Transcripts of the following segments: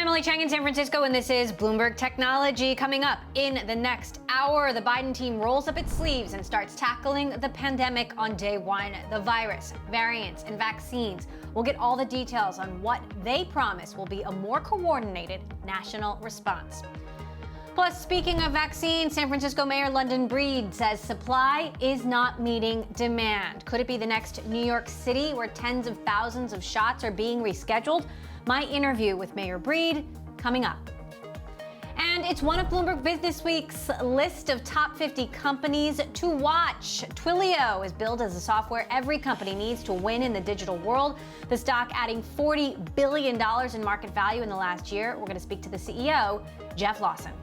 Emily Chang in San Francisco, and this is Bloomberg Technology. Coming up in the next hour, the Biden team rolls up its sleeves and starts tackling the pandemic on day one. The virus, variants, and vaccines. We'll get all the details on what they promise will be a more coordinated national response. Plus, speaking of vaccines, San Francisco Mayor London Breed says supply is not meeting demand. Could it be the next New York City where tens of thousands of shots are being rescheduled? My interview with Mayor Breed coming up. And it's one of Bloomberg Businessweek's list of top 50 companies to watch. Twilio is billed as the software every company needs to win in the digital world. The stock adding $40 billion in market value in the last year. We're going to speak to the CEO, Jeff Lawson.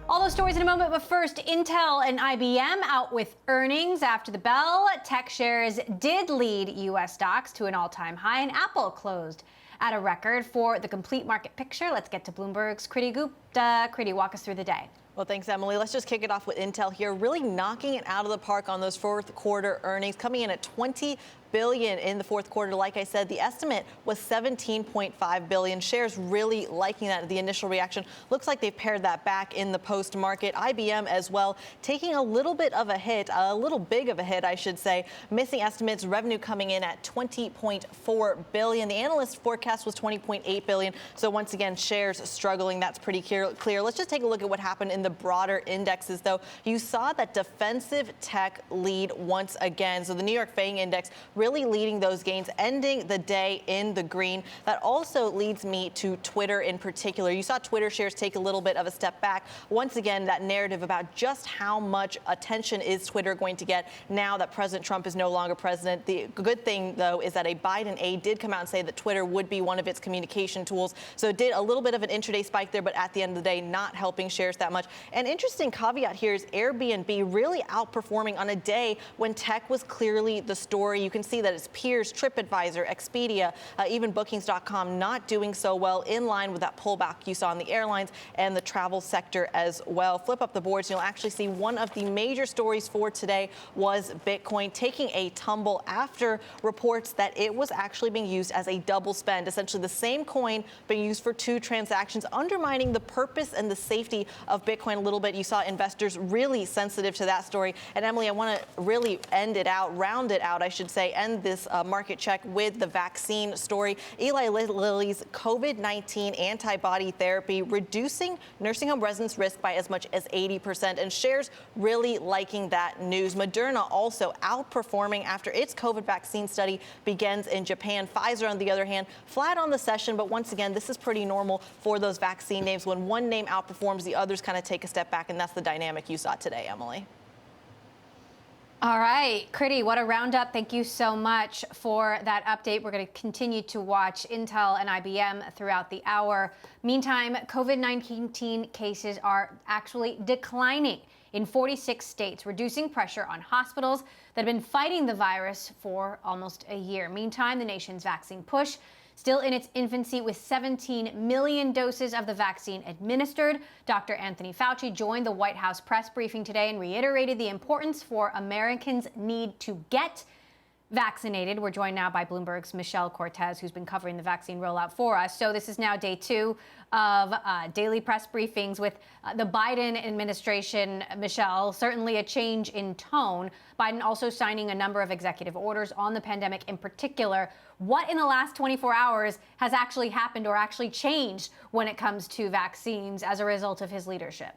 All those stories in a moment, but first, Intel and IBM out with earnings after the bell. Tech shares did lead U.S. stocks to an all-time high, and Apple closed at a record. For the complete market picture, let's get to Bloomberg's Kriti Gupta. Kriti, walk us through the day. Well, thanks, Emily. Let's just kick it off with Intel here, really knocking it out of the park on those fourth quarter earnings, coming in at $20 billion in the fourth quarter. Like I said, the estimate was $17.5 billion. Shares really liking that. The initial reaction looks like they've pared that back in the post market. IBM as well, taking a little bit of a hit, a little big of a hit, I should say. Missing estimates, revenue coming in at $20.4 billion. The analyst forecast was $20.8 billion. So once again, shares struggling. That's pretty clear. Let's just take a look at what happened in the broader indexes, though. You saw that defensive tech lead once again. So the New York FANG index really leading those gains, ending the day in the green. That also leads me to Twitter in particular. You saw Twitter shares take a little bit of a step back. Once again, that narrative about just how much attention is Twitter going to get now that President Trump is no longer president. The good thing, though, is that a Biden aide did come out and say that Twitter would be one of its communication tools. So it did a little bit of an intraday spike there, but at the end of the day, not helping shares that much. An interesting caveat here is Airbnb really outperforming on a day when tech was clearly the story. You can see that its peers, TripAdvisor, Expedia, even Bookings.com not doing so well, in line with that pullback you saw in the airlines and the travel sector as well. Flip up the boards, and you'll actually see one of the major stories for today was Bitcoin taking a tumble after reports that it was actually being used as a double spend, essentially the same coin being used for two transactions, undermining the purpose and the safety of Bitcoin a little bit. You saw investors really sensitive to that story. And Emily, I want to really round it out, I should say, end this market check with the vaccine story. Eli Lilly's COVID-19 antibody therapy reducing nursing home residents' risk by as much as 80%, and shares really liking that news. Moderna also outperforming after its COVID vaccine study begins in Japan. Pfizer, on the other hand, flat on the session, but once again, this is pretty normal for those vaccine names. When one name outperforms, the others kind of take a step back, and that's the dynamic you saw today, Emily. All right, Kriti, what a roundup. Thank you so much for that update. We're going to continue to watch Intel and IBM throughout the hour. Meantime, COVID-19 cases are actually declining in 46 states, reducing pressure on hospitals that have been fighting the virus for almost a year. Meantime, the nation's vaccine push still in its infancy, with 17 million doses of the vaccine administered. Dr. Anthony Fauci joined the White House press briefing today and reiterated the importance for Americans need to get vaccinated. We're joined now by Bloomberg's Michelle Cortez, who's been covering the vaccine rollout for us. So this is now day two of daily press briefings with the Biden administration. Michelle, certainly a change in tone. Biden also signing a number of executive orders on the pandemic in particular. What in the last 24 hours has actually happened or actually changed when it comes to vaccines as a result of his leadership?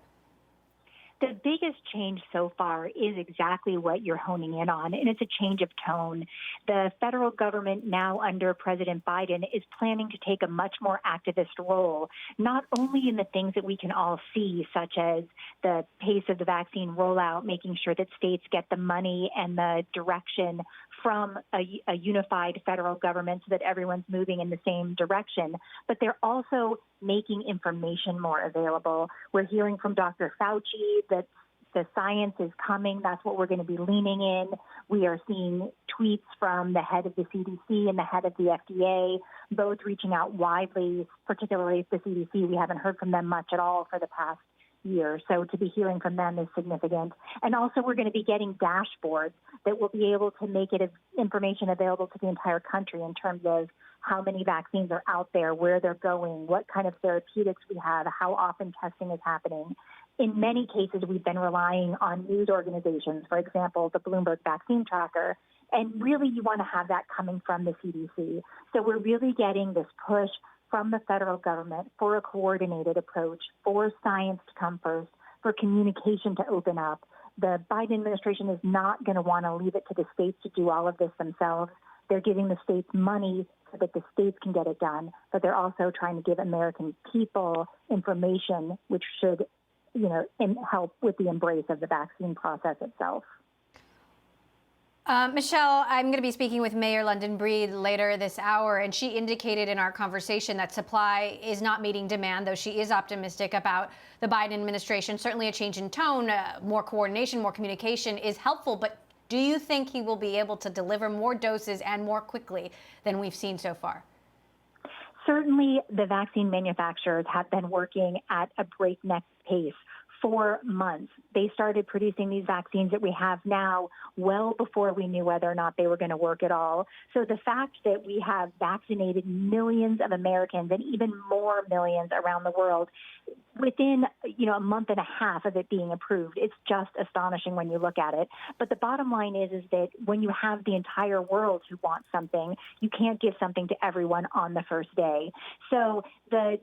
The biggest change so far is exactly what you're honing in on, and it's a change of tone. The federal government now under President Biden is planning to take a much more activist role, not only in the things that we can all see, such as the pace of the vaccine rollout, making sure that states get the money and the direction from a unified federal government so that everyone's moving in the same direction, but they're also making information more available. We're hearing from Dr. Fauci that the science is coming. That's what we're going to be leaning in. We are seeing tweets from the head of the CDC and the head of the FDA, both reaching out widely, particularly the CDC. We haven't heard from them much at all for the past year. So to be hearing from them is significant. And also we're going to be getting dashboards that will be able to make it information available to the entire country in terms of how many vaccines are out there, where they're going, what kind of therapeutics we have, how often testing is happening. In many cases, we've been relying on news organizations, for example, the Bloomberg vaccine tracker, and really you want to have that coming from the CDC. So we're really getting this push from the federal government for a coordinated approach, for science to come first, for communication to open up. The Biden administration is not going to want to leave it to the states to do all of this themselves. They're giving the states money so that the states can get it done, but they're also trying to give American people information which should, help with the embrace of the vaccine process itself. Michelle, I'm going to be speaking with Mayor London Breed later this hour, and she indicated in our conversation that supply is not meeting demand, though she is optimistic about the Biden administration. Certainly a change in tone, more coordination, more communication is helpful, but do you think he will be able to deliver more doses and more quickly than we've seen so far? Certainly, the vaccine manufacturers have been working at a breakneck pace for months. They started producing these vaccines that we have now well before we knew whether or not they were going to work at all. So the fact that we have vaccinated millions of Americans and even more millions around the world within, a month and a half of it being approved, it's just astonishing when you look at it. But the bottom line is that when you have the entire world who wants something, you can't give something to everyone on the first day. So the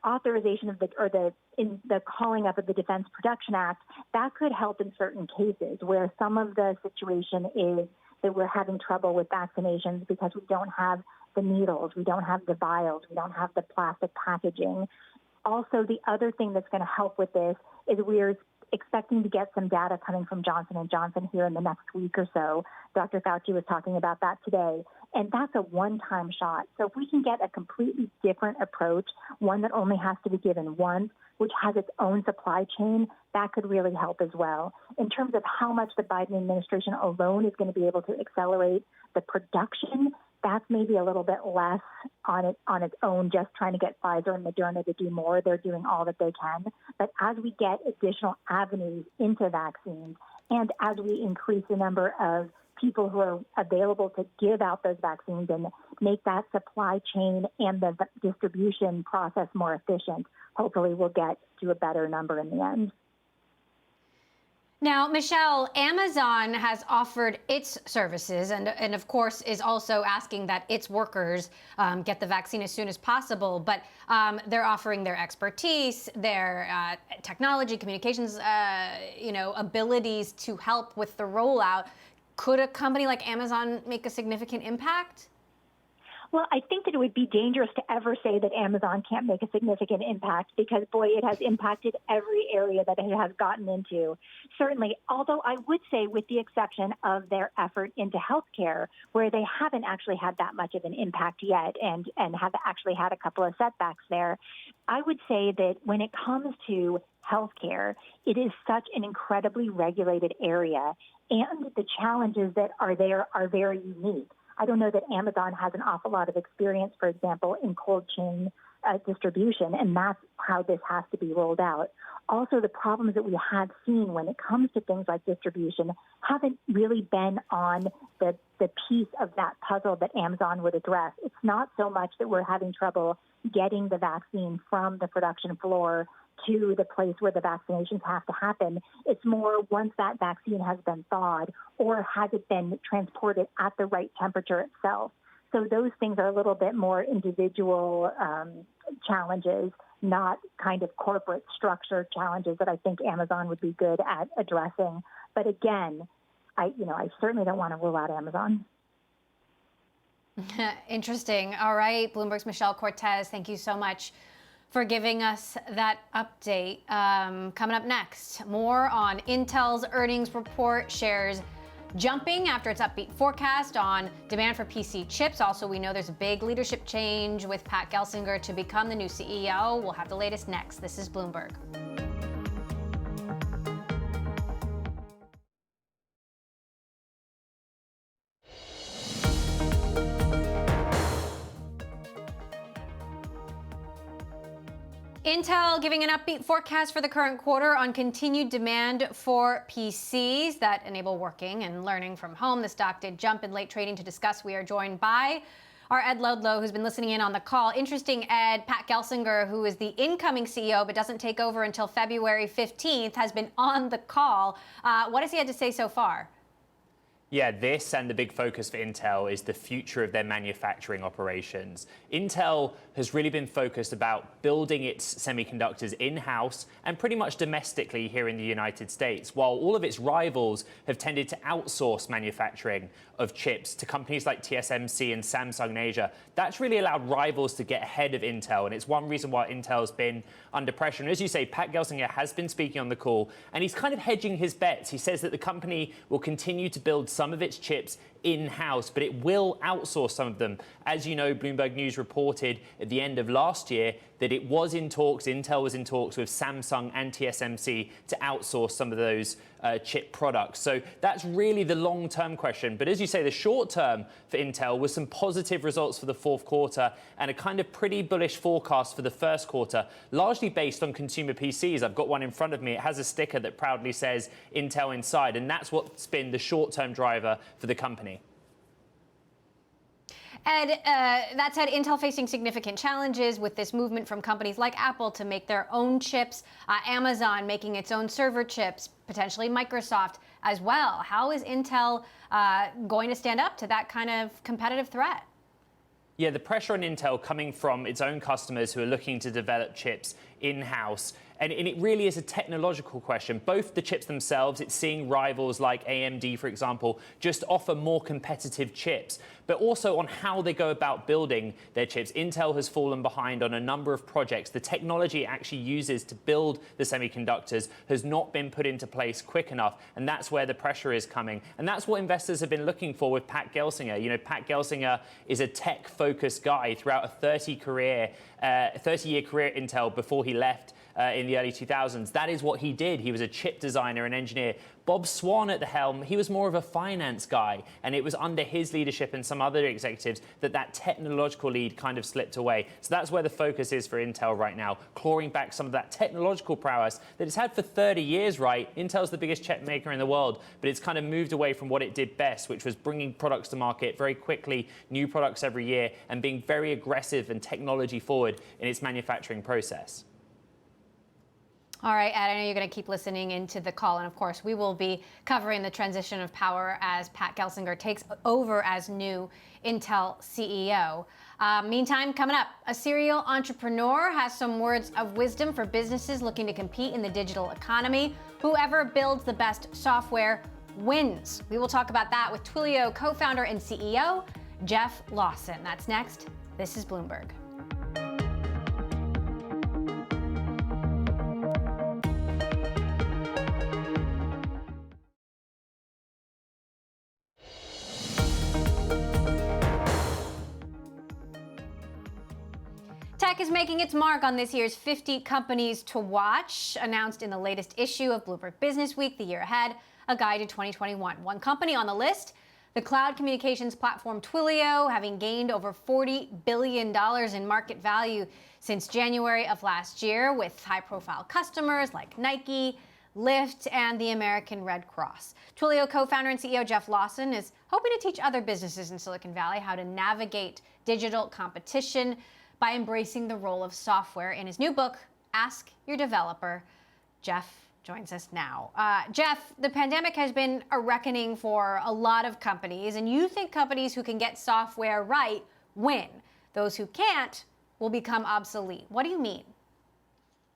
authorization of the calling up of the Defense Production Act, that could help in certain cases where some of the situation is that we're having trouble with vaccinations because we don't have the needles, we don't have the vials, we don't have the plastic packaging. Also, the other thing that's going to help with this is we're expecting to get some data coming from Johnson & Johnson here in the next week or so. Dr. Fauci was talking about that today. And that's a one-time shot. So if we can get a completely different approach, one that only has to be given once, which has its own supply chain, that could really help as well. In terms of how much the Biden administration alone is going to be able to accelerate the production, that's maybe a little bit less on its own, just trying to get Pfizer and Moderna to do more. They're doing all that they can. But as we get additional avenues into vaccines and as we increase the number of people who are available to give out those vaccines and make that supply chain and the distribution process more efficient, hopefully we'll get to a better number in the end. Now, Michelle, Amazon has offered its services and of course, is also asking that its workers get the vaccine as soon as possible. But they're offering their expertise, their technology, communications, abilities to help with the rollout. Could a company like Amazon make a significant impact? Well, I think that it would be dangerous to ever say that Amazon can't make a significant impact because, boy, it has impacted every area that it has gotten into. Certainly, although I would say with the exception of their effort into healthcare, where they haven't actually had that much of an impact yet and have actually had a couple of setbacks there, I would say that when it comes to healthcare, it is such an incredibly regulated area, and the challenges that are there are very unique. I don't know that Amazon has an awful lot of experience, for example, in cold chain distribution, and that's how this has to be rolled out. Also, the problems that we have seen when it comes to things like distribution haven't really been on the piece of that puzzle that Amazon would address. It's not so much that we're having trouble getting the vaccine from the production floor to the place where the vaccinations have to happen. It's more once that vaccine has been thawed or has it been transported at the right temperature itself. So those things are a little bit more individual challenges, not kind of corporate structure challenges that I think Amazon would be good at addressing. But again, I certainly don't want to rule out Amazon. Interesting. All right. Bloomberg's Michelle Cortez, thank you so much for giving us that update. Coming up next, more on Intel's earnings report, shares jumping after its upbeat forecast on demand for PC chips. Also, we know there's a big leadership change with Pat Gelsinger to become the new CEO. We'll have the latest next. This is Bloomberg. Intel giving an upbeat forecast for the current quarter on continued demand for PCs that enable working and learning from home. The stock did jump in late trading. To discuss, we are joined by our Ed Ludlow, who's been listening in on the call. Interesting, Ed, Pat Gelsinger, who is the incoming CEO but doesn't take over until February 15th, has been on the call. What has he had to say so far? Yeah, this and the big focus for Intel is the future of their manufacturing operations. Intel has really been focused about building its semiconductors in-house and pretty much domestically here in the United States, while all of its rivals have tended to outsource manufacturing of chips to companies like TSMC and Samsung in Asia. That's really allowed rivals to get ahead of Intel, and it's one reason why Intel's been under pressure. And as you say, Pat Gelsinger has been speaking on the call, and he's kind of hedging his bets. He says that the company will continue to build some of its chips in-house, but it will outsource some of them. As you know, Bloomberg News reported at the end of last year that it was in talks, Intel was in talks with Samsung and TSMC to outsource some of those chip products. So that's really the long-term question. But as you say, the short term for Intel was some positive results for the fourth quarter and a kind of pretty bullish forecast for the first quarter, largely based on consumer PCs. I've got one in front of me. It has a sticker that proudly says Intel inside, and that's what's been the short-term driver for the company. Ed, that said, Intel facing significant challenges with this movement from companies like Apple to make their own chips, Amazon making its own server chips, potentially Microsoft as well. How is Intel going to stand up to that kind of competitive threat? Yeah, the pressure on Intel coming from its own customers who are looking to develop chips in-house. And it really is a technological question. Both the chips themselves, it's seeing rivals like AMD, for example, just offer more competitive chips, but also on how they go about building their chips. Intel has fallen behind on a number of projects. The technology it actually uses to build the semiconductors has not been put into place quick enough, and that's where the pressure is coming. And that's what investors have been looking for with Pat Gelsinger. You know, Pat Gelsinger is a tech-focused guy throughout a 30-year career at Intel before he left in the early 2000s. That is what he did. He was a chip designer and engineer. Bob Swan at the helm, he was more of a finance guy, and it was under his leadership and some other executives that technological lead kind of slipped away. So that's where the focus is for Intel right now, clawing back some of that technological prowess that it's had for 30 years, right? Intel's the biggest chip maker in the world, but it's kind of moved away from what it did best, which was bringing products to market very quickly, new products every year, and being very aggressive and technology forward in its manufacturing process. All right, Ed, I know you're going to keep listening into the call, and of course, we will be covering the transition of power as Pat Gelsinger takes over as new Intel CEO. Meantime, coming up, a serial entrepreneur has some words of wisdom for businesses looking to compete in the digital economy. Whoever builds the best software wins. We will talk about that with Twilio co-founder and CEO Jeff Lawson. That's next. This is Bloomberg. Tech is making its mark on this year's 50 companies to watch, announced in the latest issue of Bloomberg Business Week, The Year Ahead, a guide to 2021. One company on the list, the cloud communications platform Twilio, having gained over $40 billion in market value since January of last year, with high-profile customers like Nike, Lyft, and the American Red Cross. Twilio co-founder and CEO Jeff Lawson is hoping to teach other businesses in Silicon Valley how to navigate digital competition by embracing the role of software. In his new book, Ask Your Developer, Jeff joins us now. Jeff, the pandemic has been a reckoning for a lot of companies, and you think companies who can get software right win. Those who can't will become obsolete. What do you mean?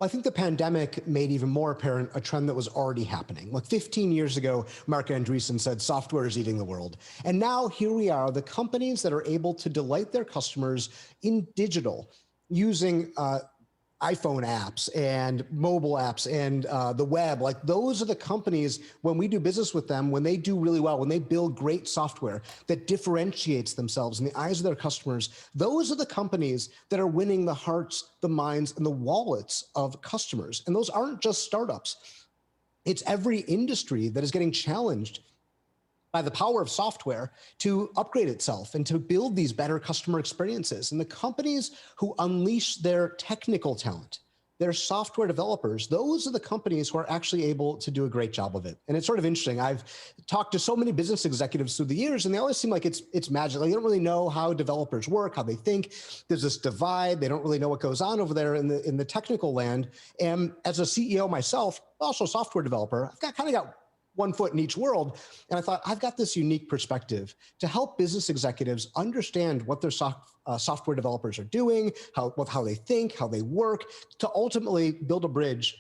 I think the pandemic made even more apparent a trend that was already happening. Like 15 years ago, Mark Andreessen said, software is eating the world. And now here we are, the companies that are able to delight their customers in digital using iPhone apps and mobile apps and the web. Like those are the companies, when we do business with them, when they do really well, when they build great software that differentiates themselves in the eyes of their customers, those are the companies that are winning the hearts, the minds, and the wallets of customers. And those aren't just startups. It's every industry that is getting challenged by the power of software to upgrade itself and to build these better customer experiences. And the companies who unleash their technical talent, they're software developers. Those are the companies who are actually able to do a great job of it. And it's sort of interesting. I've talked to so many business executives through the years, and they always seem like it's magic. Like, they don't really know how developers work, how they think. There's this divide. They don't really know what goes on over there in the technical land. And as a CEO myself, also a software developer, I've kind of got one foot in each world. And I thought, I've got this unique perspective to help business executives understand what their software developers are doing, how they think, how they work, to ultimately build a bridge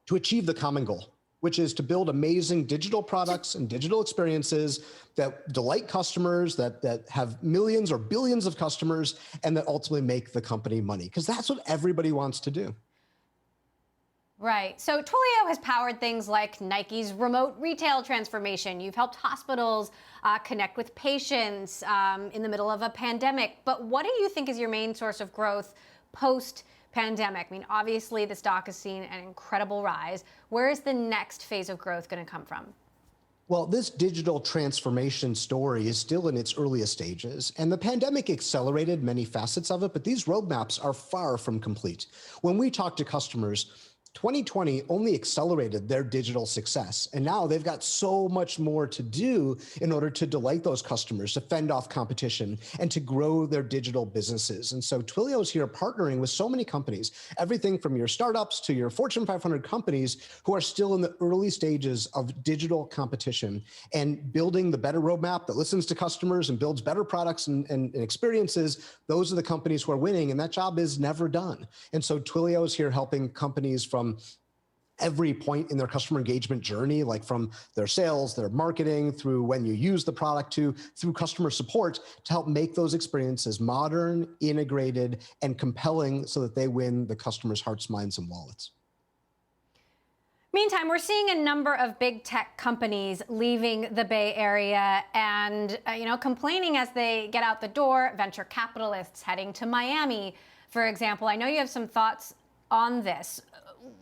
to achieve the common goal, which is to build amazing digital products and digital experiences that delight customers, that have millions or billions of customers, and that ultimately make the company money. Because that's what everybody wants to do. Right. So Twilio has powered things like Nike's remote retail transformation. You've helped hospitals connect with patients in the middle of a pandemic. But what do you think is your main source of growth post-pandemic? I mean, obviously, the stock has seen an incredible rise. Where is the next phase of growth going to come from? Well, this digital transformation story is still in its earliest stages, and the pandemic accelerated many facets of it, but these roadmaps are far from complete. When we talk to customers, 2020 only accelerated their digital success. And now they've got so much more to do in order to delight those customers, to fend off competition, and to grow their digital businesses. And so Twilio is here partnering with so many companies, everything from your startups to your Fortune 500 companies who are still in the early stages of digital competition and building the better roadmap that listens to customers and builds better products and experiences. Those are the companies who are winning, and that job is never done. And so Twilio is here helping companies from every point in their customer engagement journey, like from their sales, their marketing, through when you use the product, through customer support, to help make those experiences modern, integrated, and compelling so that they win the customers' hearts, minds, and wallets. Meantime, we're seeing a number of big tech companies leaving the Bay Area and, complaining as they get out the door. Venture capitalists heading to Miami, for example. I know you have some thoughts on this.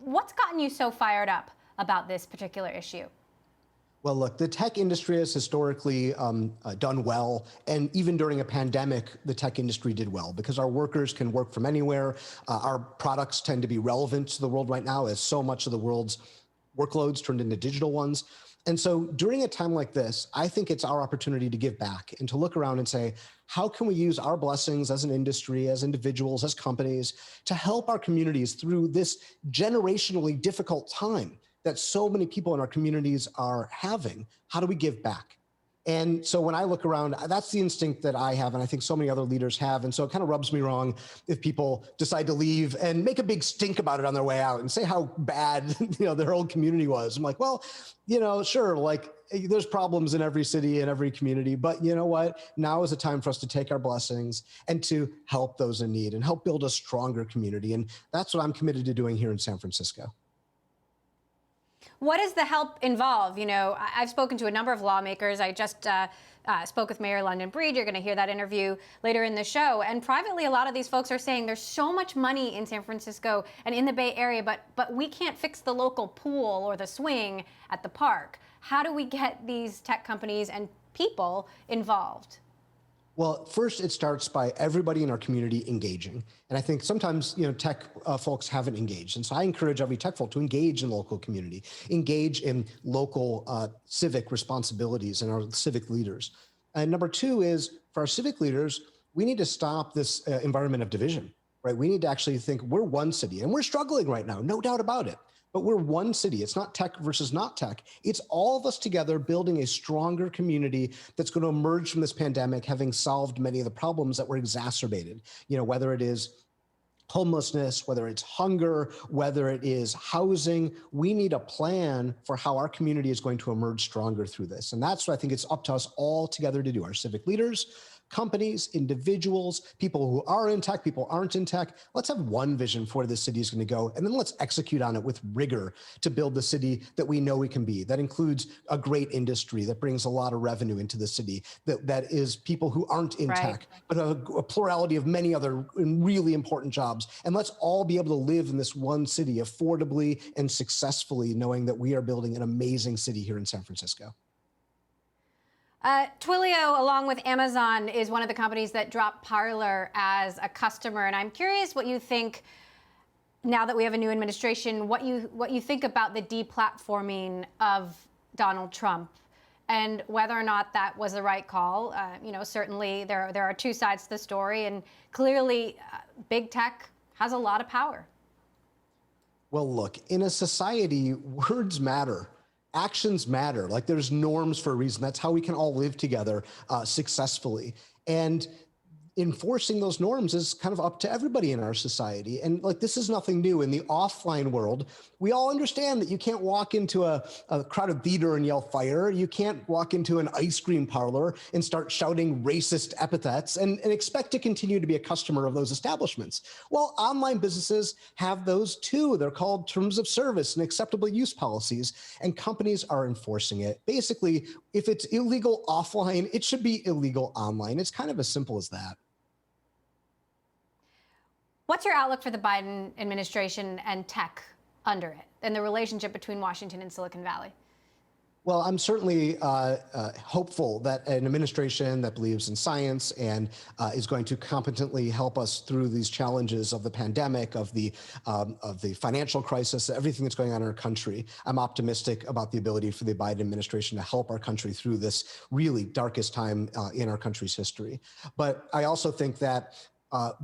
What's gotten you so fired up about this particular issue? Well, look, the tech industry has historically done well. And even during a pandemic, the tech industry did well because our workers can work from anywhere. Our products tend to be relevant to the world right now as so much of the world's workloads turned into digital ones. And so during a time like this, I think it's our opportunity to give back and to look around and say, how can we use our blessings as an industry, as individuals, as companies, to help our communities through this generationally difficult time that so many people in our communities are having? How do we give back? And so when I look around, that's the instinct that I have, and I think so many other leaders have. And so it kind of rubs me wrong if people decide to leave and make a big stink about it on their way out and say how bad, their old community was. I'm like, well, sure, like there's problems in every city and every community, but you know what? Now is the time for us to take our blessings and to help those in need and help build a stronger community. And that's what I'm committed to doing here in San Francisco. What does the help involve? I've spoken to a number of lawmakers. I just spoke with Mayor London Breed. You're going to hear that interview later in the show. And privately, a lot of these folks are saying there's so much money in San Francisco and in the Bay Area, but we can't fix the local pool or the swing at the park. How do we get these tech companies and people involved? Well, first, it starts by everybody in our community engaging. And I think sometimes, tech folks haven't engaged. And so I encourage every tech folk to engage in local community, engage in local civic responsibilities and our civic leaders. And number two is, for our civic leaders, we need to stop this environment of division, right? We need to actually think we're one city, and we're struggling right now, no doubt about it. But we're one city. It's not tech versus not tech. It's all of us together building a stronger community that's going to emerge from this pandemic, having solved many of the problems that were exacerbated, whether it is homelessness, whether it's hunger, whether it is housing. We need a plan for how our community is going to emerge stronger through this. And that's what I think it's up to us all together to do, our civic leaders, companies, individuals, people who are in tech, people aren't in tech. Let's have one vision for where this city is going to go, and then let's execute on it with rigor to build the city that we know we can be. That includes a great industry that brings a lot of revenue into the city, that is people who aren't in tech, but a plurality of many other really important jobs. And let's all be able to live in this one city affordably and successfully, knowing that we are building an amazing city here in San Francisco. Twilio, along with Amazon, is one of the companies that dropped Parler as a customer. And I'm curious what you think now that we have a new administration, what you think about the deplatforming of Donald Trump and whether or not that was the right call. Certainly there are two sides to the story, and clearly big tech has a lot of power. Well, look, in a society, words matter. Actions matter. Like, there's norms for a reason. That's how we can all live together successfully. And enforcing those norms is kind of up to everybody in our society. And like, this is nothing new. In the offline world, we all understand that you can't walk into a crowded theater and yell fire. You can't walk into an ice cream parlor and start shouting racist epithets and expect to continue to be a customer of those establishments. Well, online businesses have those too. They're called terms of service and acceptable use policies, and companies are enforcing it. Basically, if it's illegal offline, it should be illegal online. It's kind of as simple as that. What's your outlook for the Biden administration and tech under it and the relationship between Washington and Silicon Valley? Well, I'm certainly hopeful that an administration that believes in science and is going to competently help us through these challenges of the pandemic, of the financial crisis, everything that's going on in our country. I'm optimistic about the ability for the Biden administration to help our country through this really darkest time in our country's history. But I also think that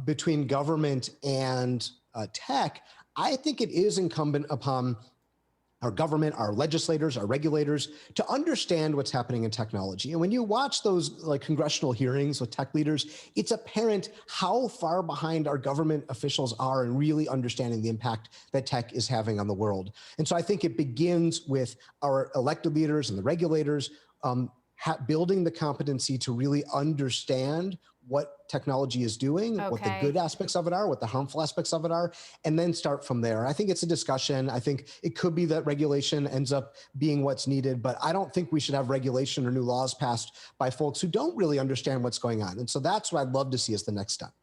between government and tech, I think it is incumbent upon our government, our legislators, our regulators to understand what's happening in technology. And when you watch those like congressional hearings with tech leaders, it's apparent how far behind our government officials are in really understanding the impact that tech is having on the world. And so I think it begins with our elected leaders and the regulators building the competency to really understand what technology is doing, what the good aspects of it are, what the harmful aspects of it are, and then start from there. I think it's a discussion. I think it could be that regulation ends up being what's needed, but I don't think we should have regulation or new laws passed by folks who don't really understand what's going on. And so that's what I'd love to see as the next step.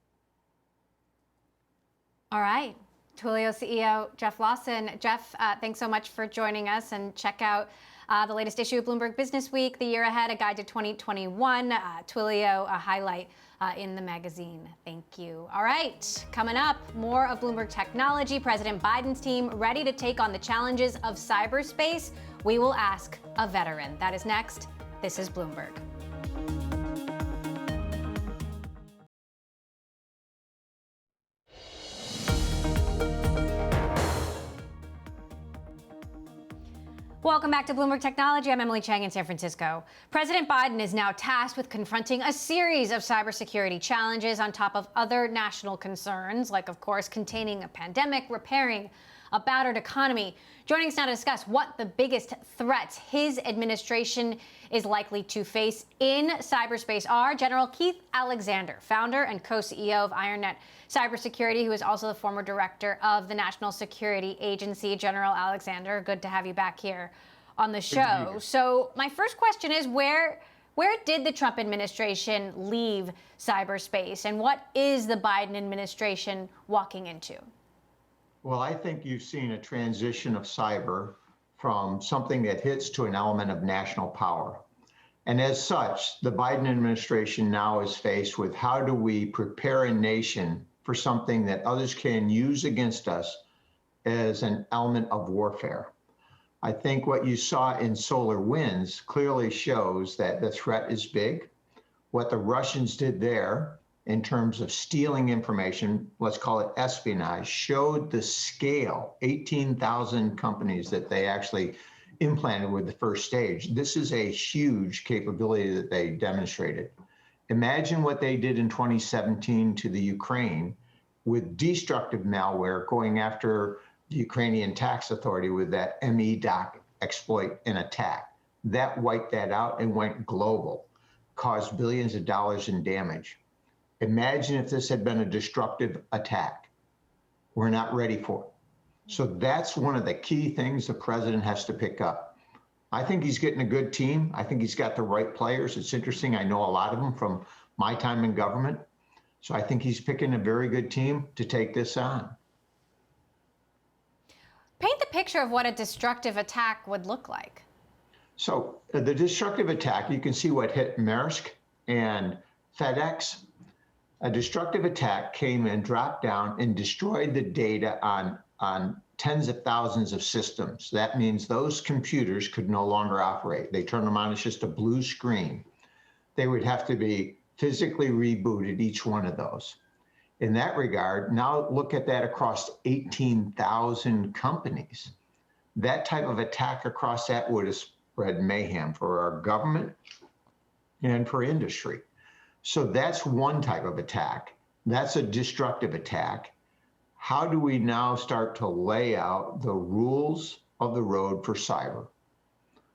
All right. Twilio CEO Jeff Lawson. Jeff, thanks so much for joining us, and check out the latest issue of Bloomberg Business Week, The Year Ahead, a guide to 2021, Twilio, a highlight in the magazine. Thank you. All right, coming up, more of Bloomberg Technology. President Biden's team ready to take on the challenges of cyberspace? We will ask a veteran. That is next. This is Bloomberg. Welcome back to Bloomberg Technology. I'm Emily Chang in San Francisco. President Biden is now tasked with confronting a series of cybersecurity challenges on top of other national concerns, like, of course, containing a pandemic, repairing a battered economy. Joining us now to discuss what the biggest threats his administration is likely to face in cyberspace are General Keith Alexander, founder and co-CEO of IronNet Cybersecurity, who is also the former director of the National Security Agency. General Alexander, good to have you back here on the show. So my first question is, where did the Trump administration leave cyberspace, and what is the Biden administration walking into? Well, I think you've seen a transition of cyber from something that hits to an element of national power. And as such, the Biden administration now is faced with how do we prepare a nation for something that others can use against us as an element of warfare. I think what you saw in SolarWinds clearly shows that the threat is big. What the Russians did there in terms of stealing information, let's call it espionage, showed the scale, 18,000 companies that they actually implanted with the first stage. This is a huge capability that they demonstrated. Imagine what they did in 2017 to the Ukraine with destructive malware going after the Ukrainian tax authority with that ME-DOC exploit and attack. That wiped that out and went global, caused billions of dollars in damage. Imagine if this had been a destructive attack. We're not ready for it. So that's one of the key things the president has to pick up. I think he's getting a good team. I think he's got the right players. It's interesting. I know a lot of them from my time in government. So I think he's picking a very good team to take this on. Paint the picture of what a destructive attack would look like. So the destructive attack, you can see what hit Maersk and FedEx. A destructive attack came and dropped down and destroyed the data on on tens of thousands of systems. That means those computers could no longer operate. They turn them on, it's just a blue screen. They would have to be physically rebooted, each one of those. In that regard, now look at that across 18,000 companies. That type of attack across that would have spread mayhem for our government and for industry. So that's one type of attack. That's a destructive attack. How do we now start to lay out the rules of the road for cyber?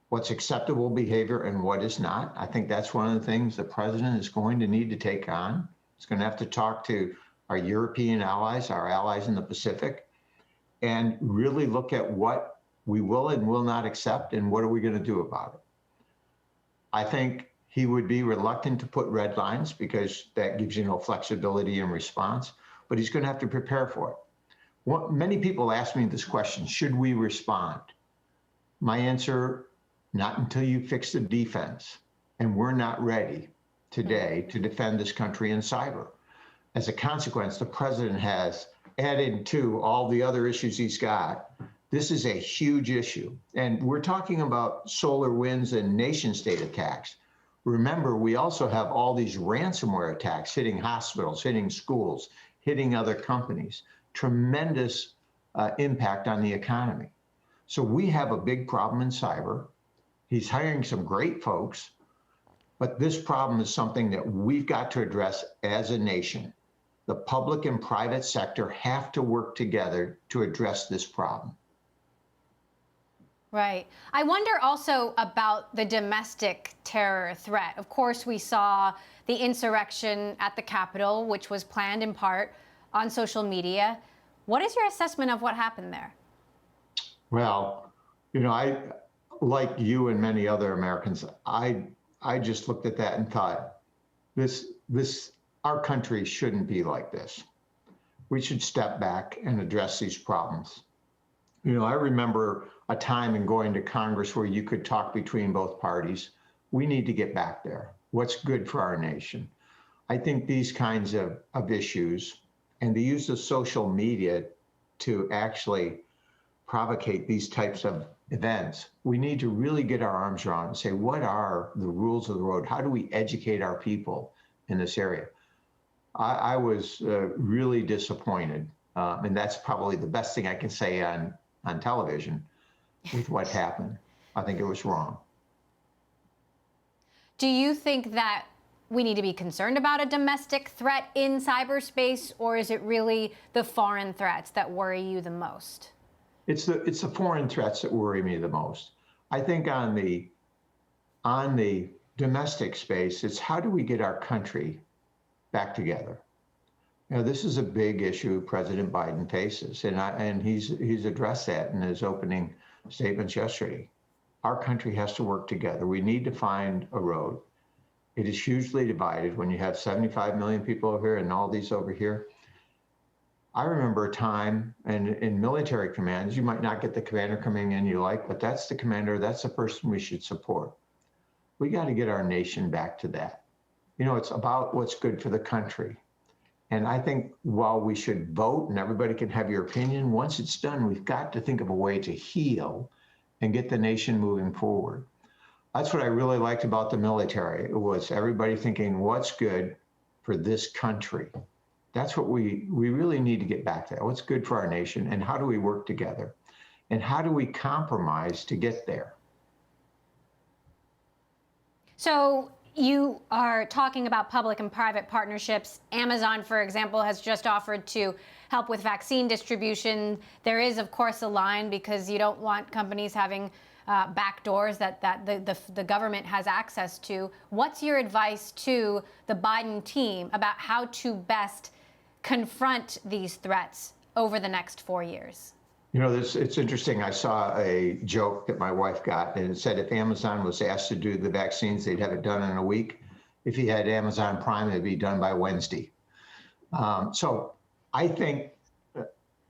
What's acceptable behavior and what is not? I think that's one of the things the president is going to need to take on. He's going to have to talk to our European allies, our allies in the Pacific, and really look at what we will and will not accept and what are we going to do about it. I think he would be reluctant to put red lines because that gives you no flexibility in response, but he's going to have to prepare for it. Many people ask me this question, should we respond? My answer, not until you fix the defense. And we're not ready today to defend this country in cyber. As a consequence, the president has added to all the other issues he's got. This is a huge issue. And we're talking about solar winds and nation state attacks. Remember, we also have all these ransomware attacks hitting hospitals, hitting schools, hitting other companies. Tremendous impact on the economy. So we have a big problem in cyber. He's hiring some great folks, but this problem is something that we've got to address as a nation. The public and private sector have to work together to address this problem. Right. I wonder also about the domestic terror threat. Of course, we saw the insurrection at the Capitol, which was planned in part on social media. What is your assessment of what happened there? Well, I, like you and many other Americans, I just looked at that and thought, our country shouldn't be like this. We should step back and address these problems. I remember a time in going to Congress where you could talk between both parties. We need to get back there. What's good for our nation? I think these kinds of issues and the use of social media to actually provocate these types of events, we need to really get our arms around and say, what are the rules of the road? How do we educate our people in this area? I was really disappointed, and that's probably the best thing I can say on television with what happened. I think it was wrong. Do you think that we need to be concerned about a domestic threat in cyberspace, or is it really the foreign threats that worry you the most? It's the foreign threats that worry me the most. I think on the domestic space, it's how do we get our country back together? This is a big issue President Biden faces, and he's addressed that in his opening statements yesterday. Our country has to work together. We need to find a road. It is hugely divided when you have 75 million people over here and all these over here. I remember a time in military commands, you might not get the commander coming in you like, but that's the commander, that's the person we should support. We got to get our nation back to that. It's about what's good for the country. And I think while we should vote and everybody can have your opinion, once it's done, we've got to think of a way to heal and get the nation moving forward. That's what I really liked about the military. It was everybody thinking what's good for this country. That's what we really need to get back to. What's good for our nation and how do we work together? And how do we compromise to get there? So you are talking about public and private partnerships. Amazon, for example, has just offered to help with vaccine distribution. There is, of course, a line because you don't want companies having back doors that the government has access to. What's your advice to the Biden team about how to best confront these threats over the next 4 years? It's interesting. I saw a joke that my wife got, and it said if Amazon was asked to do the vaccines, they'd have it done in a week. If you had Amazon Prime, it'd be done by Wednesday. So I think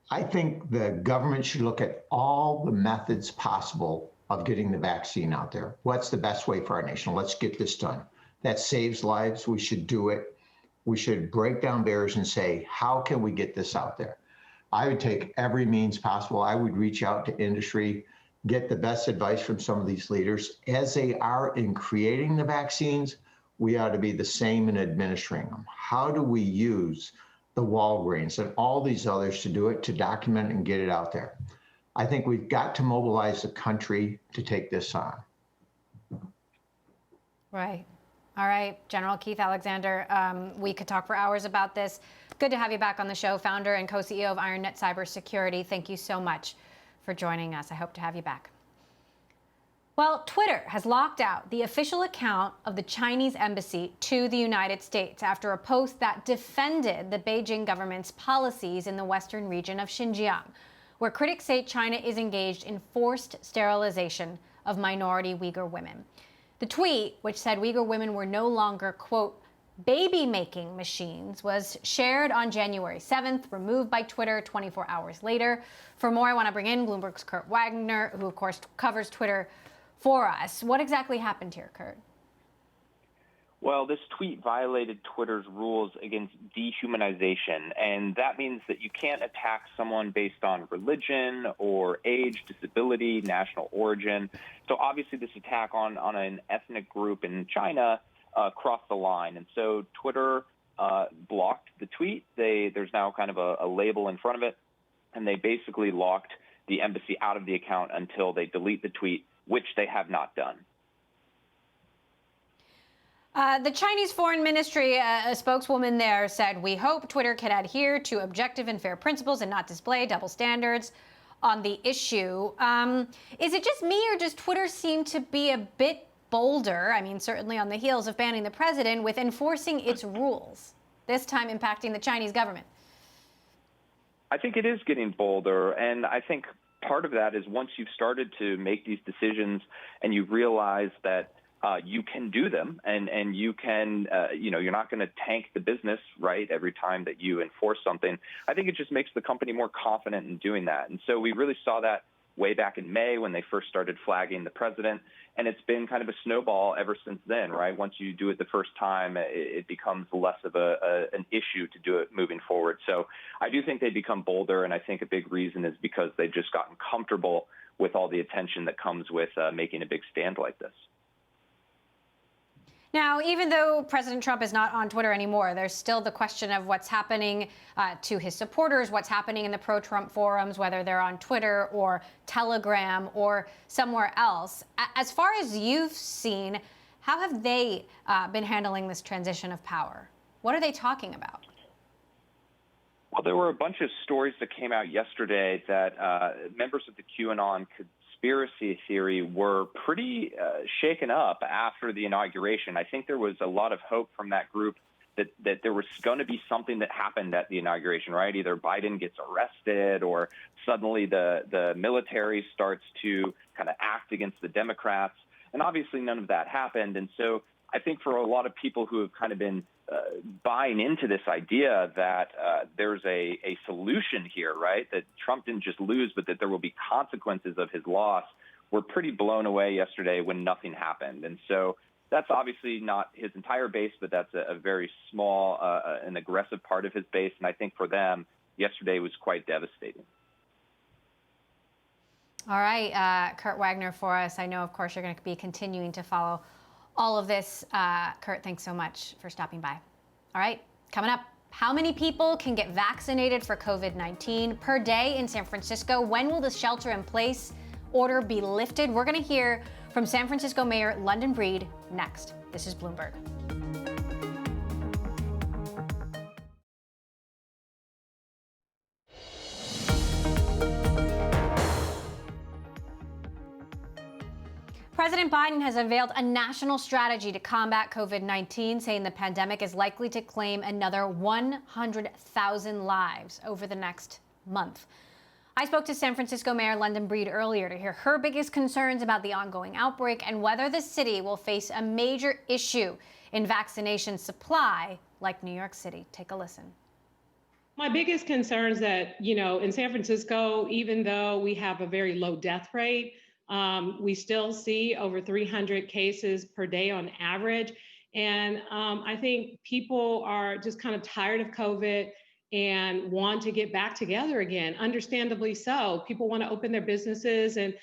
the government should look at all the methods possible of getting the vaccine out there. What's the best way for our nation? Let's get this done. That saves lives. We should do it. We should break down barriers and say, how can we get this out there? I would take every means possible. I would reach out to industry, get the best advice from some of these leaders. As they are in creating the vaccines, we ought to be the same in administering them. How do we use the Walgreens and all these others to do it, to document and get it out there? I think we've got to mobilize the country to take this on. Right. All right, General Keith Alexander, we could talk for hours about this. Good to have you back on the show, founder and co-CEO of IronNet Cybersecurity. Thank you so much for joining us. I hope to have you back. Well, Twitter has locked out the official account of the Chinese embassy to the United States after a post that defended the Beijing government's policies in the western region of Xinjiang, where critics say China is engaged in forced sterilization of minority Uyghur women. The tweet, which said Uyghur women were no longer, quote, baby-making machines, was shared on January 7th, removed by Twitter 24 hours later. For more, I want to bring in Bloomberg's Kurt Wagner, who, of course, covers Twitter for us. What exactly happened here, Kurt? Well, this tweet violated Twitter's rules against dehumanization, and that means that you can't attack someone based on religion or age, disability, national origin. So obviously this attack on an ethnic group in China crossed the line. And so Twitter blocked the tweet. There's now kind of a label in front of it, and they basically locked the embassy out of the account until they delete the tweet, which they have not done. The Chinese Foreign Ministry, a spokeswoman there said, we hope Twitter can adhere to objective and fair principles and not display double standards on the issue. Is it just me, or does Twitter seem to be a bit bolder, I mean, certainly on the heels of banning the president, with enforcing its rules, this time impacting the Chinese government? I think it is getting bolder, and I think part of that is once you've started to make these decisions and you realize that you can do them, and you can, you're not going to tank the business, right, every time that you enforce something. I think it just makes the company more confident in doing that. And so we really saw that way back in May when they first started flagging the president, and it's been kind of a snowball ever since then, right? Once you do it the first time, it becomes less of an issue to do it moving forward. So I do think they become bolder, and I think a big reason is because they've just gotten comfortable with all the attention that comes with making a big stand like this. Now, even though President Trump is not on Twitter anymore, there's still the question of what's happening to his supporters, what's happening in the pro-Trump forums, whether they're on Twitter or Telegram or somewhere else. As far as you've seen, how have they been handling this transition of power? What are they talking about? Well, there were a bunch of stories that came out yesterday that members of the QAnon conspiracy theory were pretty shaken up after the inauguration. I think there was a lot of hope from that group that there was going to be something that happened at the inauguration, right? Either Biden gets arrested or suddenly the military starts to kind of act against the Democrats. And obviously none of that happened. And so I think for a lot of people who have kind of been buying into this idea that there's a solution here, right, that Trump didn't just lose, but that there will be consequences of his loss, were pretty blown away yesterday when nothing happened. And so that's obviously not his entire base, but that's a very small and aggressive part of his base. And I think for them, yesterday was quite devastating. All right, Kurt Wagner for us. I know, of course, you're going to be continuing to follow all of this. Kurt, thanks so much for stopping by. All right, coming up, how many people can get vaccinated for COVID-19 per day in San Francisco? When will the shelter-in-place order be lifted? We're going to hear from San Francisco Mayor London Breed next. This is Bloomberg. President Biden has unveiled a national strategy to combat COVID-19, saying the pandemic is likely to claim another 100,000 lives over the next month. I spoke to San Francisco Mayor London Breed earlier to hear her biggest concerns about the ongoing outbreak and whether the city will face a major issue in vaccination supply like New York City. Take a listen. My biggest concern is that, in San Francisco, even though we have a very low death rate, we still see over 300 cases per day on average. And I think people are just kind of tired of COVID. and want to get back together again, understandably so. People want to open their businesses. And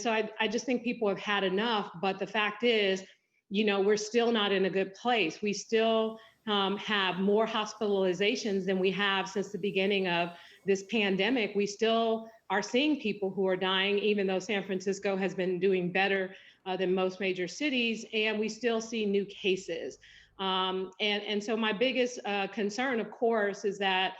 so I just think people have had enough. But the fact is, we're still not in a good place. We still have more hospitalizations than we have since the beginning of this pandemic. We still are seeing people who are dying, even though San Francisco has been doing better than most major cities, and we still see new cases. And so my biggest concern, of course, is that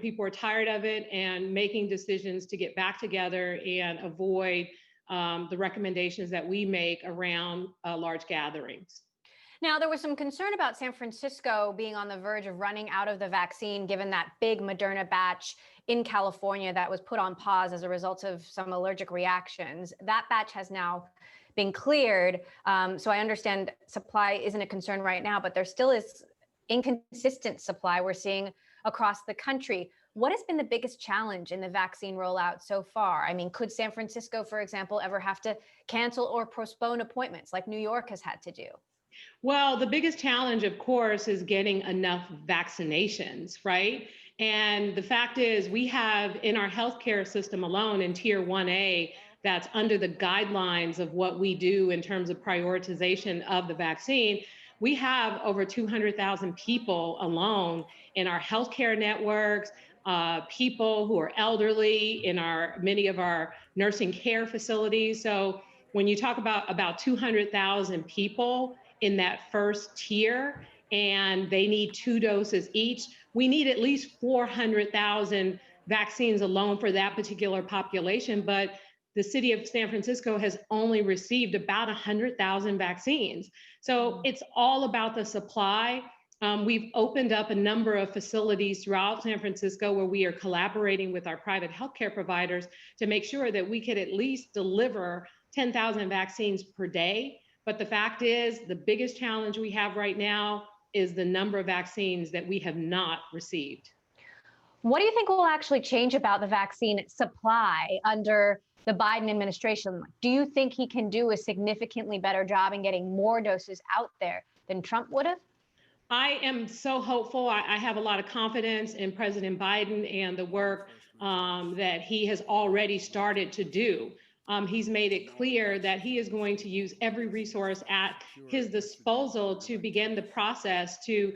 people are tired of it and making decisions to get back together and avoid the recommendations that we make around large gatherings. Now, there was some concern about San Francisco being on the verge of running out of the vaccine, given that big Moderna batch in California that was put on pause as a result of some allergic reactions. That batch has now been cleared. So I understand supply isn't a concern right now, but there still is inconsistent supply we're seeing across the country. What has been the biggest challenge in the vaccine rollout so far? I mean, could San Francisco, for example, ever have to cancel or postpone appointments like New York has had to do? Well, the biggest challenge, of course, is getting enough vaccinations, right? And the fact is, we have in our healthcare system alone in Tier 1A, that's under the guidelines of what we do in terms of prioritization of the vaccine, we have over 200,000 people alone in our healthcare networks, people who are elderly in many of our nursing care facilities. So when you talk about 200,000 people in that first tier, and they need 2 doses each, we need at least 400,000 vaccines alone for that particular population. But the city of San Francisco has only received about 100,000 vaccines. So it's all about the supply. We've opened up a number of facilities throughout San Francisco where we are collaborating with our private healthcare providers to make sure that we could at least deliver 10,000 vaccines per day. But the fact is, the biggest challenge we have right now is the number of vaccines that we have not received. What do you think will actually change about the vaccine supply under the Biden administration? Do you think he can do a significantly better job in getting more doses out there than Trump would have? I am so hopeful. I have a lot of confidence in President Biden and the work that he has already started to do. He's made it clear that he is going to use every resource at his disposal to begin the process to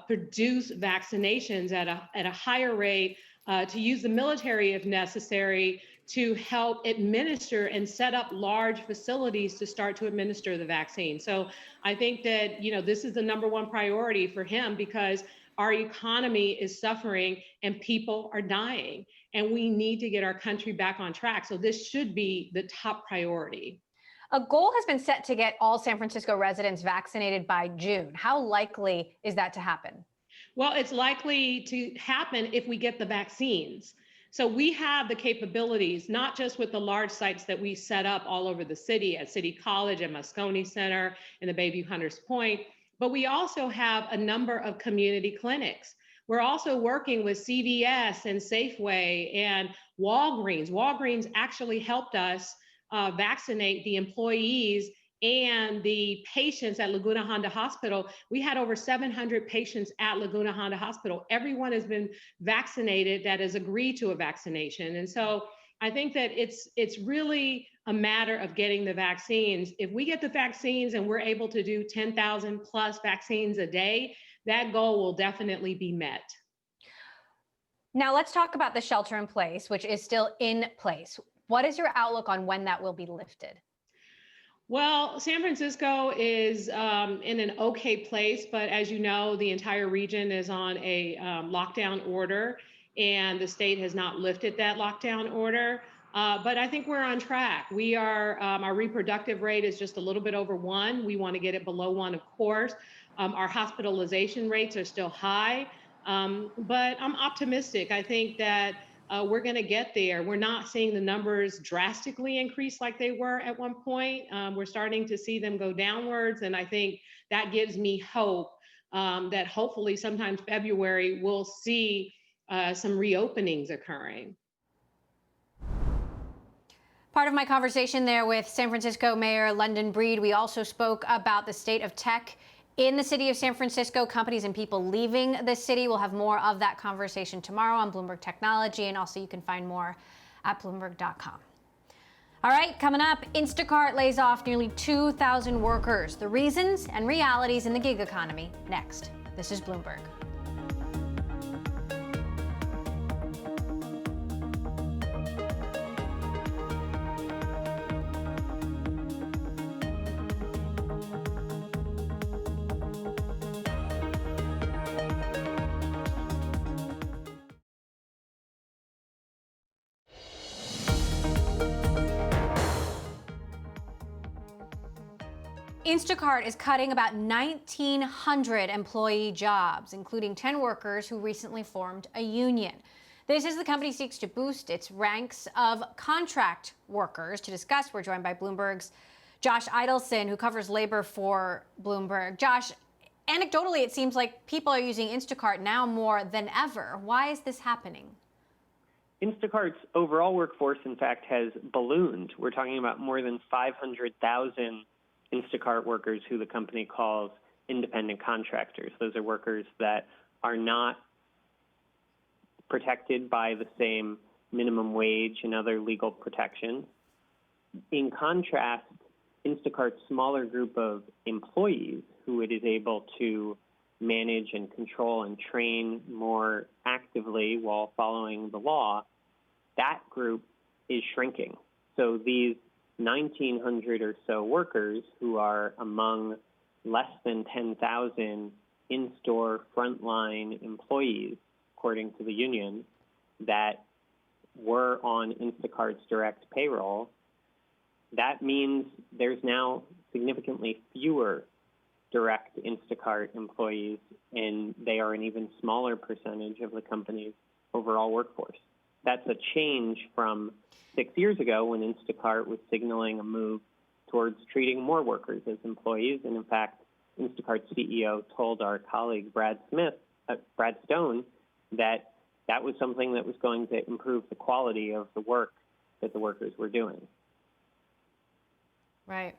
produce vaccinations at a higher rate, to use the military if necessary, to help administer and set up large facilities to start to administer the vaccine. So I think that, this is the number one priority for him because our economy is suffering and people are dying, and we need to get our country back on track. So this should be the top priority. A goal has been set to get all San Francisco residents vaccinated by June. How likely is that to happen? Well, it's likely to happen if we get the vaccines. So we have the capabilities, not just with the large sites that we set up all over the city at City College, at Moscone Center, and the Bayview Hunters Point, but we also have a number of community clinics. We're also working with CVS and Safeway and Walgreens. Walgreens actually helped us vaccinate the employees and the patients at Laguna Honda Hospital. We had over 700 patients at Laguna Honda Hospital. Everyone has been vaccinated that has agreed to a vaccination. And so I think that it's really a matter of getting the vaccines. If we get the vaccines and we're able to do 10,000 plus vaccines a day, that goal will definitely be met. Now let's talk about the shelter in place, which is still in place. What is your outlook on when that will be lifted? Well, San Francisco is in an okay place, but as you know, the entire region is on a lockdown order, and the state has not lifted that lockdown order. But I think we're on track. We are, our reproductive rate is just a little bit over 1. We want to get it below 1, of course. Our hospitalization rates are still high, but I'm optimistic. I think that we're going to get there. We're not seeing the numbers drastically increase like they were at one point. We're starting to see them go downwards. And I think that gives me hope that hopefully sometime February, we'll see some reopenings occurring. Part of my conversation there with San Francisco Mayor London Breed, we also spoke about the state of tech in the city of San Francisco, companies and people leaving the city. We'll have more of that conversation tomorrow on Bloomberg Technology, and also you can find more at Bloomberg.com. All right, coming up, Instacart lays off nearly 2,000 workers. The reasons and realities in the gig economy next. This is Bloomberg. Instacart is cutting about 1,900 employee jobs, including 10 workers who recently formed a union. This as the company seeks to boost its ranks of contract workers. To discuss, we're joined by Bloomberg's Josh Idelson, who covers labor for Bloomberg. Josh, anecdotally, it seems like people are using Instacart now more than ever. Why is this happening? Instacart's overall workforce, in fact, has ballooned. We're talking about more than 500,000 Instacart workers who the company calls independent contractors. Those are workers that are not protected by the same minimum wage and other legal protections. In contrast, Instacart's smaller group of employees who it is able to manage and control and train more actively while following the law, that group is shrinking. So these 1,900 or so workers who are among less than 10,000 in-store frontline employees, according to the union, that were on Instacart's direct payroll, that means there's now significantly fewer direct Instacart employees, and they are an even smaller percentage of the company's overall workforce. That's a change from 6 years ago when Instacart was signaling a move towards treating more workers as employees. And in fact, Instacart's CEO told our colleague Brad Stone, that that was something that was going to improve the quality of the work that the workers were doing. Right.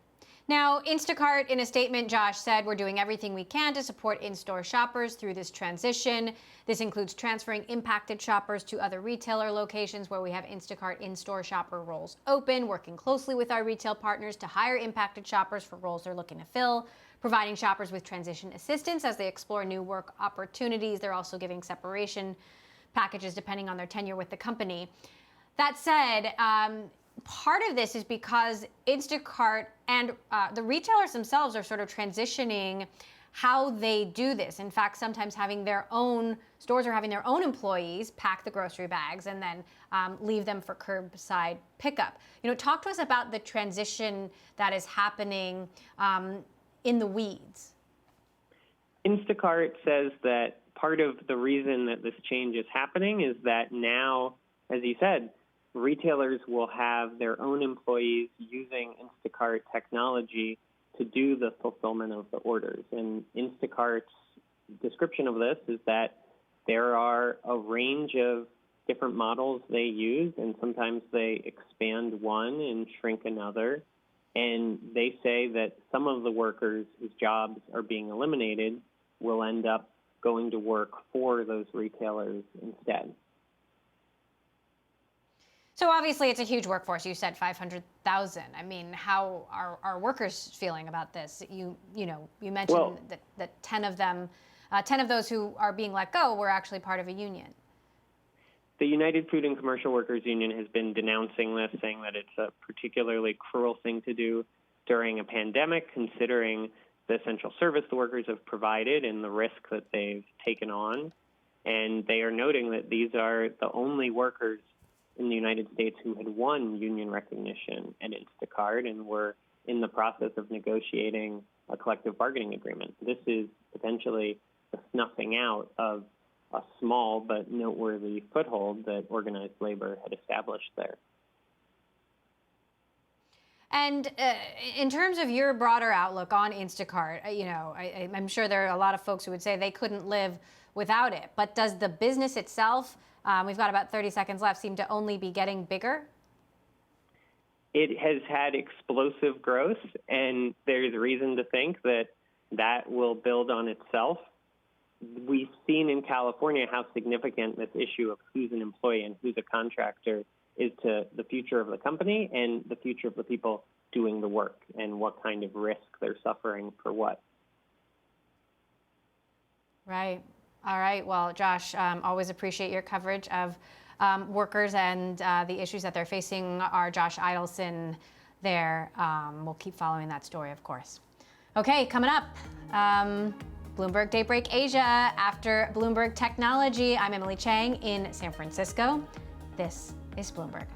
Now, Instacart, in a statement, Josh said, we're doing everything we can to support in-store shoppers through this transition. This includes transferring impacted shoppers to other retailer locations where we have Instacart in-store shopper roles open, working closely with our retail partners to hire impacted shoppers for roles they're looking to fill, providing shoppers with transition assistance as they explore new work opportunities. They're also giving separation packages depending on their tenure with the company. That said, part of this is because Instacart and the retailers themselves are sort of transitioning how they do this. In fact, sometimes stores are having their own employees pack the grocery bags and then leave them for curbside pickup. Talk to us about the transition that is happening in the weeds. Instacart says that part of the reason that this change is happening is that now, as you said, retailers will have their own employees using Instacart technology to do the fulfillment of the orders. And Instacart's description of this is that there are a range of different models they use, and sometimes they expand one and shrink another. And they say that some of the workers whose jobs are being eliminated will end up going to work for those retailers instead. So obviously it's a huge workforce. You said 500,000. I mean, how are workers feeling about this? You mentioned that 10 of those who are being let go were actually part of a union. The United Food and Commercial Workers Union has been denouncing this, saying that it's a particularly cruel thing to do during a pandemic, considering the essential service the workers have provided and the risk that they've taken on. And they are noting that these are the only workers in the United States who had won union recognition at Instacart and were in the process of negotiating a collective bargaining agreement. This is potentially the snuffing out of a small but noteworthy foothold that organized labor had established there. And in terms of your broader outlook on Instacart, I'm sure there are a lot of folks who would say they couldn't live without it. But does the business itself, we've got about 30 seconds left, seem to only be getting bigger? It has had explosive growth, and there's reason to think that that will build on itself. We've seen in California how significant this issue of who's an employee and who's a contractor is to the future of the company and the future of the people doing the work and what kind of risk they're suffering for what. Right. All right. Well, Josh, always appreciate your coverage of workers and the issues that they're facing. Our Josh Idelson there. We'll keep following that story, of course. Okay, coming up. Bloomberg Daybreak Asia after Bloomberg Technology. I'm Emily Chang in San Francisco. This is Bloomberg.